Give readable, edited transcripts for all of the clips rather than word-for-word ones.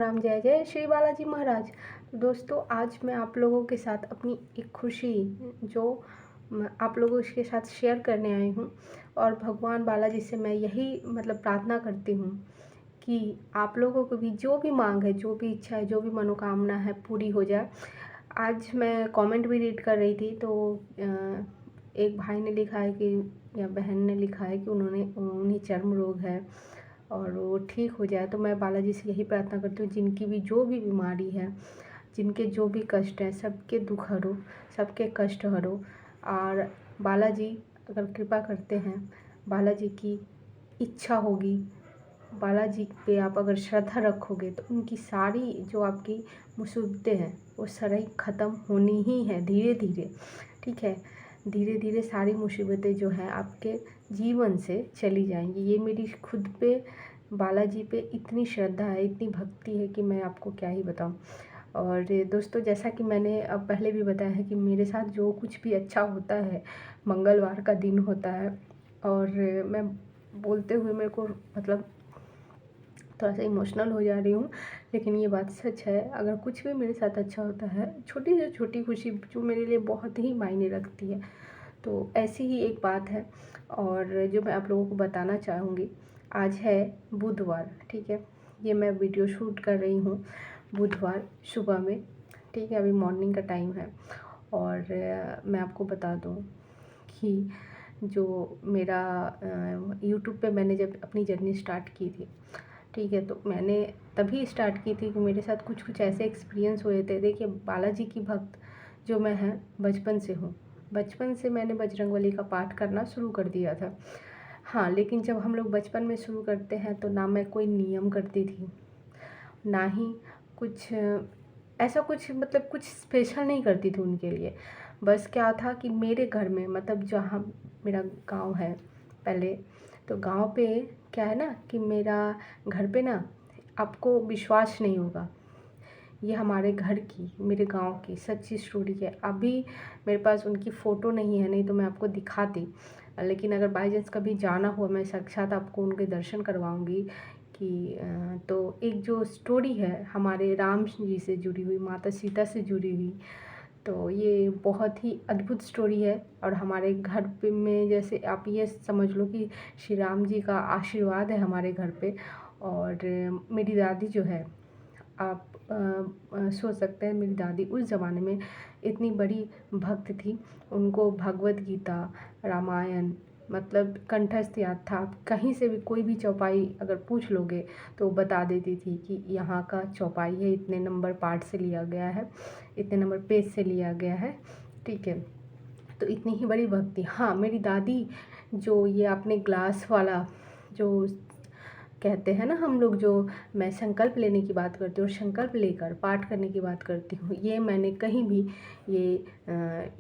राम जय जय श्री बालाजी महाराज। दोस्तों, आज मैं आप लोगों के साथ अपनी एक खुशी जो आप लोगों के साथ शेयर करने आई हूँ। और भगवान बालाजी से मैं यही प्रार्थना करती हूँ कि आप लोगों को भी जो भी मांग है, जो भी इच्छा है, जो भी मनोकामना है पूरी हो जाए। आज मैं कमेंट भी रीड कर रही थी तो एक भाई ने लिखा है कि या बहन ने लिखा है कि उन्हें चर्म रोग है और वो ठीक हो जाए। तो मैं बालाजी से यही प्रार्थना करती हूँ, जिनकी भी जो भी बीमारी है, जिनके जो भी कष्ट हैं, सबके दुख हरो, सबके कष्ट हरो। और बालाजी अगर कृपा करते हैं, बालाजी की इच्छा होगी, बालाजी पे आप अगर श्रद्धा रखोगे तो उनकी सारी जो आपकी मुसीबतें हैं वो सारी ख़त्म होनी ही है धीरे धीरे। ठीक है, धीरे धीरे सारी मुसीबतें जो हैं आपके जीवन से चली जाएंगी। ये मेरी खुद पे बालाजी पे इतनी श्रद्धा है, इतनी भक्ति है कि मैं आपको क्या ही बताऊं। और दोस्तों, जैसा कि मैंने अब पहले भी बताया है कि मेरे साथ जो कुछ भी अच्छा होता है, मंगलवार का दिन होता है। और मैं बोलते हुए मेरे को थोड़ा सा इमोशनल हो जा रही हूँ, लेकिन ये बात सच है। अगर कुछ भी मेरे साथ अच्छा होता है, छोटी से छोटी खुशी जो मेरे लिए बहुत ही मायने रखती है, तो ऐसी ही एक बात है और जो मैं आप लोगों को बताना चाहूँगी। आज है बुधवार, ठीक है, ये मैं वीडियो शूट कर रही हूँ बुधवार सुबह में। ठीक है, अभी मॉर्निंग का टाइम है। और मैं आपको बता दूँ कि जो मेरा यूट्यूब पे मैंने जब अपनी जर्नी स्टार्ट की थी, ठीक है, तो मैंने तभी स्टार्ट की थी कि मेरे साथ कुछ कुछ ऐसे एक्सपीरियंस हुए थे। देखिए, बालाजी की भक्त जो मैं है बचपन से हूँ। बचपन से मैंने बजरंगबली का पाठ करना शुरू कर दिया था। हाँ, लेकिन जब हम लोग बचपन में शुरू करते हैं तो ना मैं कोई नियम करती थी, ना ही कुछ ऐसा कुछ कुछ स्पेशल नहीं करती थी उनके लिए। बस क्या था कि मेरे घर में जहाँ मेरा गांव है पहले, तो गांव पे क्या है ना कि मेरा घर पे ना, आपको विश्वास नहीं होगा, ये हमारे घर की, मेरे गांव की सच्ची स्टोरी है। अभी मेरे पास उनकी फ़ोटो नहीं है, नहीं तो मैं आपको दिखाती। लेकिन अगर बाई चांस कभी जाना हुआ, मैं साक्षात आपको उनके दर्शन करवाऊंगी। कि तो एक जो स्टोरी है हमारे राम जी से जुड़ी हुई, माता सीता से जुड़ी हुई, तो ये बहुत ही अद्भुत स्टोरी है। और हमारे घर पे में जैसे आप ये समझ लो कि श्री राम जी का आशीर्वाद है हमारे घर पे। और मेरी दादी जो है, आप सोच सकते हैं, मेरी दादी उस ज़माने में इतनी बड़ी भक्त थी। उनको भगवत गीता, रामायण कंठस्थ याद था। आप कहीं से भी कोई भी चौपाई अगर पूछ लोगे तो वो बता देती थी कि यहाँ का चौपाई है, इतने नंबर पार्ट से लिया गया है, इतने नंबर पेज से लिया गया है। ठीक है, तो इतनी ही बड़ी भक्ति। हाँ, मेरी दादी जो ये आपने ग्लास वाला जो कहते हैं ना हम लोग, जो मैं संकल्प लेने की बात करती हूँ और संकल्प लेकर पाठ करने की बात करती हूँ, ये मैंने कहीं भी ये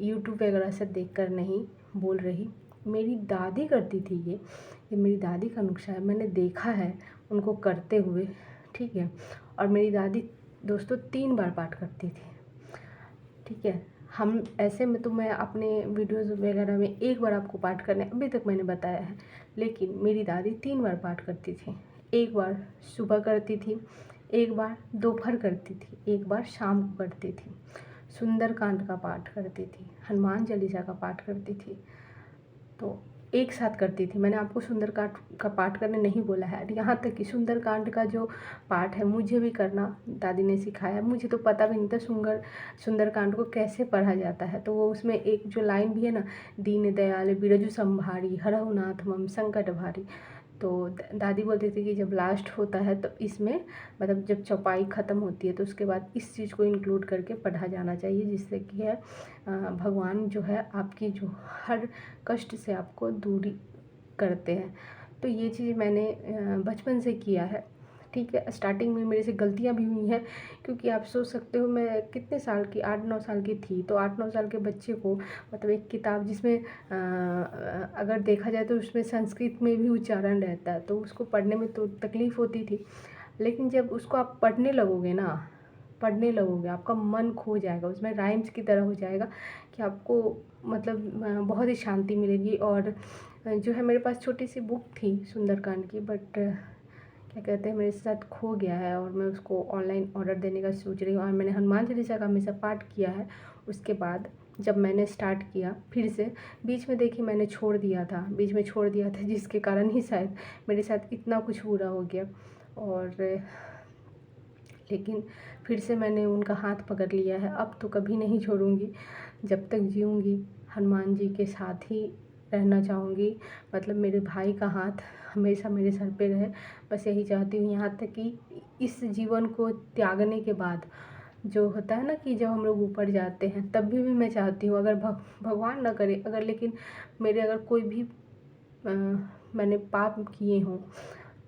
यूट्यूब वगैरह से देखकर नहीं बोल रही। मेरी दादी करती थी ये मेरी दादी का नुस्खा है, मैंने देखा है उनको करते हुए। ठीक है, और मेरी दादी दोस्तों 3 बार पाठ करती थी। ठीक है, हम ऐसे में तो मैं अपने वीडियोज़ वगैरह में एक बार आपको पाठ करने अभी तक मैंने बताया है, लेकिन मेरी दादी 3 बार पाठ करती थी। एक बार सुबह करती थी, एक बार दोपहर करती थी, एक बार शाम को करती थी। सुंदरकांड का पाठ करती थी, हनुमान चालीसा का पाठ करती थी, तो एक साथ करती थी। मैंने आपको सुंदरकांड का पाठ करने नहीं बोला है, यहाँ तक कि सुंदरकांड का जो पाठ है मुझे भी करना दादी ने सिखाया। मुझे तो पता भी नहीं था सुंदरकांड को कैसे पढ़ा जाता है। तो वो उसमें एक जो लाइन भी है ना, दीन दयाल बिरजू संभारी हरहु नाथ मम संकट भारी, तो दादी बोलती थी कि जब लास्ट होता है तो इसमें जब चौपाई ख़त्म होती है तो उसके बाद इस चीज़ को इंक्लूड करके पढ़ा जाना चाहिए, जिससे कि है भगवान जो है आपकी जो हर कष्ट से आपको दूरी करते हैं। तो ये चीज़ मैंने बचपन से किया है। ठीक है, स्टार्टिंग में मेरे से गलतियाँ भी हुई हैं, क्योंकि आप सोच सकते हो मैं कितने साल की, 8-9 साल की थी। तो 8-9 साल के बच्चे को एक किताब जिसमें अगर देखा जाए तो उसमें संस्कृत में भी उच्चारण रहता है, तो उसको पढ़ने में तो तकलीफ़ होती थी। लेकिन जब उसको आप पढ़ने लगोगे ना, पढ़ने लगोगे, आपका मन खो जाएगा, उसमें राइम्स की तरह हो जाएगा कि आपको बहुत ही शांति मिलेगी। और जो है मेरे पास छोटी सी बुक थी सुंदरकांड की, बट क्या कहते हैं मेरे साथ खो गया है और मैं उसको ऑनलाइन ऑर्डर देने का सोच रही हूँ। और मैंने हनुमान चालीसा का हमेशा पाठ किया है। उसके बाद जब मैंने स्टार्ट किया फिर से, बीच में देखिए मैंने छोड़ दिया था, बीच में छोड़ दिया था, जिसके कारण ही शायद मेरे साथ इतना कुछ बुरा हो गया। और लेकिन फिर से मैंने उनका हाथ पकड़ लिया है। अब तो कभी नहीं छोड़ूंगी, जब तक जीऊँगी हनुमान जी के साथ ही रहना चाहूँगी। मतलब मेरे भाई का हाथ हमेशा मेरे सर पे रहे, बस यही चाहती हूँ। यहाँ तक कि इस जीवन को त्यागने के बाद जो होता है ना कि जब हम लोग ऊपर जाते हैं, तब भी मैं चाहती हूँ, अगर भगवान ना करे, अगर लेकिन मेरे अगर कोई भी मैंने पाप किए हों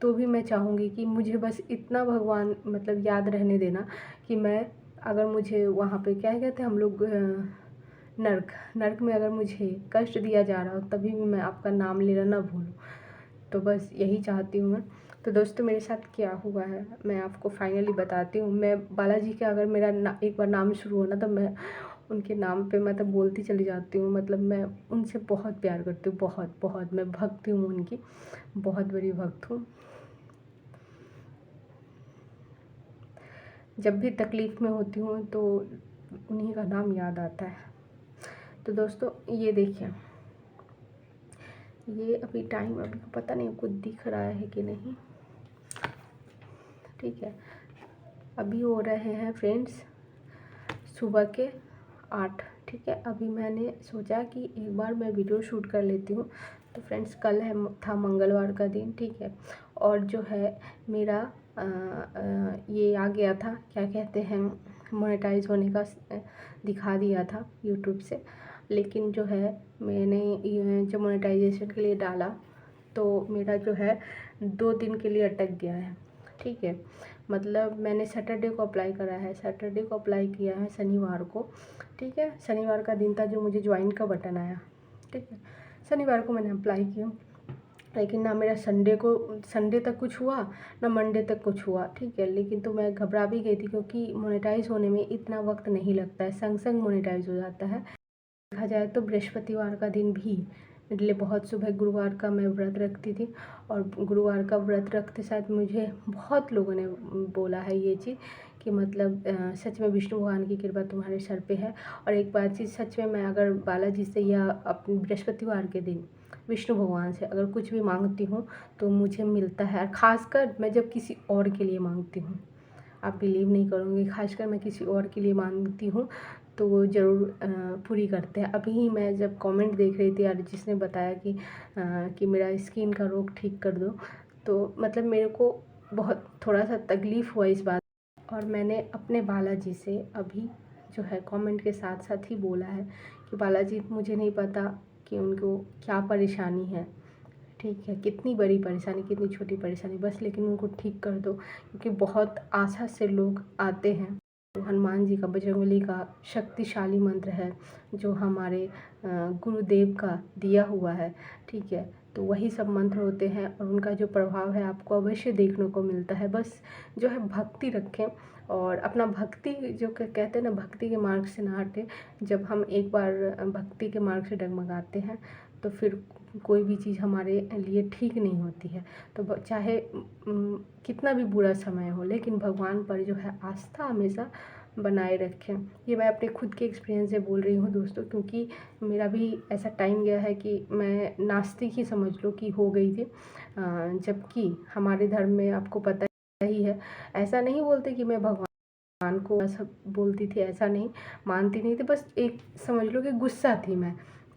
तो भी मैं चाहूँगी कि मुझे बस इतना भगवान मतलब याद रहने देना कि मैं, अगर मुझे वहाँ पे क्या कहते हैं हम लोग, नर्क नर्क में अगर मुझे कष्ट दिया जा रहा हो तभी भी मैं आपका नाम लेना ना भूलूँ। तो बस यही चाहती हूँ मैं। तो दोस्तों मेरे साथ क्या हुआ है मैं आपको फाइनली बताती हूँ। मैं बालाजी का अगर मेरा एक बार नाम शुरू हो ना, तो मैं उनके नाम पे मतलब बोलती चली जाती हूँ। मतलब मैं उनसे बहुत प्यार करती हूँ, बहुत बहुत। मैं भक्त हूँ उनकी, बहुत बड़ी भक्त हूँ। जब भी तकलीफ़ में होती हूँ तो उन्हीं का नाम याद आता है। तो दोस्तों ये देखिए, ये अभी टाइम अभी पता नहीं आपको दिख रहा है कि नहीं, ठीक है। अभी हो रहे हैं फ्रेंड्स सुबह के 8, ठीक है। अभी मैंने सोचा कि एक बार मैं वीडियो शूट कर लेती हूँ। तो फ्रेंड्स कल था मंगलवार का दिन, ठीक है। और जो है मेरा ये आ गया था, क्या कहते हैं, मोनेटाइज होने का दिखा दिया था यूट्यूब से। लेकिन जो है मैंने जो मोनेटाइजेशन के लिए डाला तो मेरा जो है 2 दिन के लिए अटक गया है, ठीक है। मतलब मैंने सैटरडे को अप्लाई करा है, सैटरडे को अप्लाई किया है शनिवार को, ठीक है। शनिवार का दिन था जो मुझे ज्वाइन का बटन आया, ठीक है। शनिवार को मैंने अप्लाई किया, लेकिन ना मेरा संडे तक कुछ हुआ, ना मंडे तक कुछ हुआ, ठीक है। लेकिन तो मैं घबरा भी गई थी क्योंकि मोनेटाइज होने में इतना वक्त नहीं लगता है, संग संग मोनेटाइज हो जाता है। देखा जाए तो बृहस्पतिवार का दिन भी मेरे लिए बहुत शुभ है। गुरुवार का मैं व्रत रखती थी और गुरुवार का व्रत रखते साथ मुझे बहुत लोगों ने बोला है ये चीज़ कि मतलब सच में विष्णु भगवान की कृपा तुम्हारे सर पे है। और एक बात चीज़ सच में, मैं अगर बालाजी से या अपने बृहस्पतिवार के दिन विष्णु भगवान से अगर कुछ भी मांगती हूँ तो मुझे मिलता है। खासकर मैं जब किसी और के लिए मांगती हूँ, आप बिलीव नहीं करोगे, खासकर मैं किसी और के लिए मांगती हूँ तो वो ज़रूर पूरी करते हैं। अभी ही मैं जब कमेंट देख रही थी यार, जिसने बताया कि मेरा स्किन का रोग ठीक कर दो, तो मतलब मेरे को बहुत थोड़ा सा तकलीफ़ हुआ इस बात। और मैंने अपने बालाजी से अभी जो है कमेंट के साथ साथ ही बोला है कि बालाजी मुझे नहीं पता कि उनको क्या परेशानी है, ठीक है, कितनी बड़ी परेशानी, कितनी छोटी परेशानी, बस लेकिन उनको ठीक कर दो। क्योंकि बहुत आशा से लोग आते हैं। हनुमान जी का, बजरंगबली का शक्तिशाली मंत्र है जो हमारे गुरुदेव का दिया हुआ है, ठीक है। तो वही सब मंत्र होते हैं और उनका जो प्रभाव है आपको अवश्य देखने को मिलता है। बस जो है भक्ति रखें और अपना भक्ति जो कहते हैं ना, भक्ति के मार्ग से ना हटें। जब हम एक बार भक्ति के मार्ग से डगमगाते हैं तो फिर कोई भी चीज़ हमारे लिए ठीक नहीं होती है। तो चाहे कितना भी बुरा समय हो, लेकिन भगवान पर जो है आस्था हमेशा बनाए रखें। ये मैं अपने खुद के एक्सपीरियंस से बोल रही हूँ दोस्तों, क्योंकि मेरा भी ऐसा टाइम गया है कि मैं नास्तिक ही समझ लो कि हो गई थी। जबकि हमारे धर्म में आपको पता ही है, ऐसा नहीं बोलते कि मैं भगवान को सब बोलती थी, ऐसा नहीं, मानती नहीं थी, बस एक समझ लो कि गुस्सा थी मैं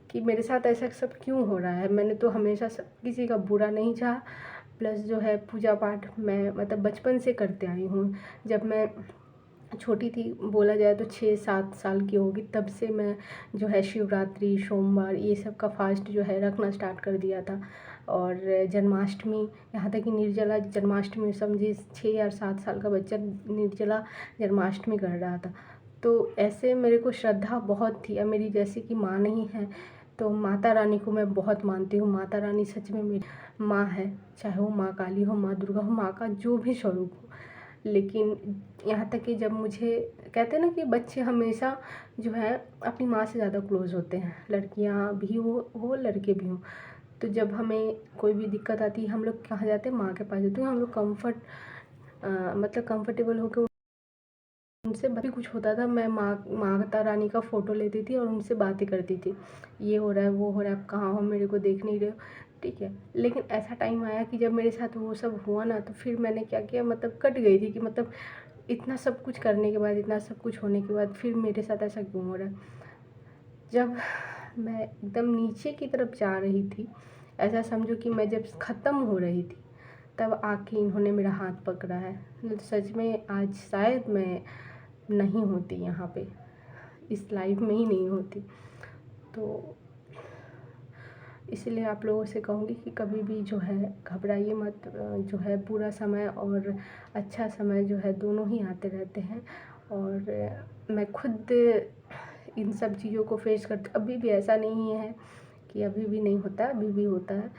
कि मेरे साथ ऐसा सब क्यों हो रहा है। मैंने तो हमेशा किसी का बुरा नहीं चाहा। प्लस जो है पूजा पाठ मैं मतलब बचपन से करते आई हूँ। जब मैं छोटी थी, बोला जाए तो 6-7 साल की होगी, तब से मैं जो है शिवरात्रि, सोमवार, ये सब का फास्ट जो है रखना स्टार्ट कर दिया था। और जन्माष्टमी, यहाँ तक कि निर्जला जन्माष्टमी, समझिए 6 या 7 साल का बच्चा निर्जला जन्माष्टमी कर रहा था। तो ऐसे मेरे को श्रद्धा बहुत थी। अब मेरी जैसे कि माँ नहीं है, तो माता रानी को मैं बहुत मानती हूँ। माता रानी सच में मेरी माँ है, चाहे वो माँ काली हो, माँ दुर्गा हो, माँ का जो भी स्वरूप हो। लेकिन यहाँ तक कि जब मुझे कहते हैं ना कि बच्चे हमेशा जो है अपनी माँ से ज़्यादा क्लोज़ होते हैं, लड़कियाँ भी हो लड़के भी हों। तो जब हमें कोई भी दिक्कत आती है हम लोग कहाँ जाते हैं, माँ के पास जाते हैं। हम लोग मतलब कंफर्टेबल होकर उनसे भी कुछ होता था, मैं माता रानी का फ़ोटो लेती थी और उनसे बातें करती थी, ये हो रहा है वो हो रहा है, आप कहाँ हो, मेरे को देख नहीं रहे हो, ठीक है। लेकिन ऐसा टाइम आया कि जब मेरे साथ वो सब हुआ ना, तो फिर मैंने क्या किया, मतलब कट गई थी कि मतलब इतना सब कुछ करने के बाद, इतना सब कुछ होने के बाद फिर मेरे साथ ऐसा क्यों हो रहा है। जब मैं एकदम नीचे की तरफ जा रही थी, ऐसा समझो कि मैं जब ख़त्म हो रही थी, तब आके इन्होंने मेरा हाथ पकड़ा है। तो सच में आज शायद मैं नहीं होती यहाँ पे, इस लाइफ में ही नहीं होती। तो इसलिए आप लोगों से कहूँगी कि कभी भी जो है घबराइए मत। जो है बुरा समय और अच्छा समय जो है दोनों ही आते रहते हैं, और मैं खुद इन सब चीज़ों को फेस करती, अभी भी ऐसा नहीं है कि अभी भी नहीं होता, अभी भी होता है,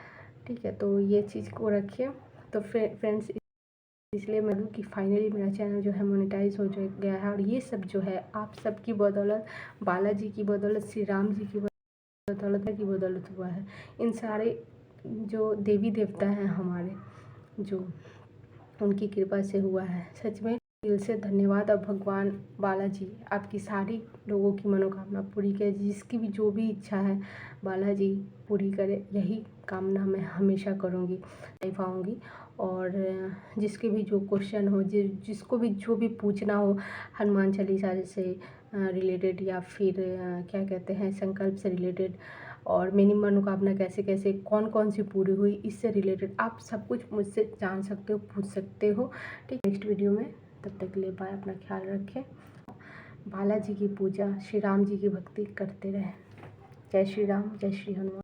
ठीक है। तो ये चीज़ को रखिए। तो फ्रेंड्स, इसलिए मैं कि फाइनली मेरा चैनल जो है मोनेटाइज हो गया है, और ये सब जो है आप सबकी बदौलत, बालाजी की बदौलत, श्री राम जी की बदौलत हुआ है। इन सारे जो देवी देवता हैं हमारे, जो उनकी कृपा से हुआ है। सच में दिल से धन्यवाद। और भगवान बालाजी आपकी सारी लोगों की मनोकामना पूरी करे, जिसकी भी जो भी इच्छा है बालाजी पूरी करे, यही कामना मैं हमेशा करूँगी, पाऊँगी। और जिसके भी जो क्वेश्चन हो, जिसको भी जो भी पूछना हो हनुमान चालीसा से रिलेटेड, या फिर क्या कहते हैं संकल्प से रिलेटेड, और मेरी मनोकामना कैसे कैसे कौन कौन सी पूरी हुई, इससे रिलेटेड आप सब कुछ मुझसे जान सकते हो, पूछ सकते हो, ठीक। नेक्स्ट वीडियो में, तब तक के लिए बाय, अपना ख्याल रखें। बालाजी की पूजा, श्री राम जी की भक्ति करते रहें। जय श्री राम, जय श्री हनुमान।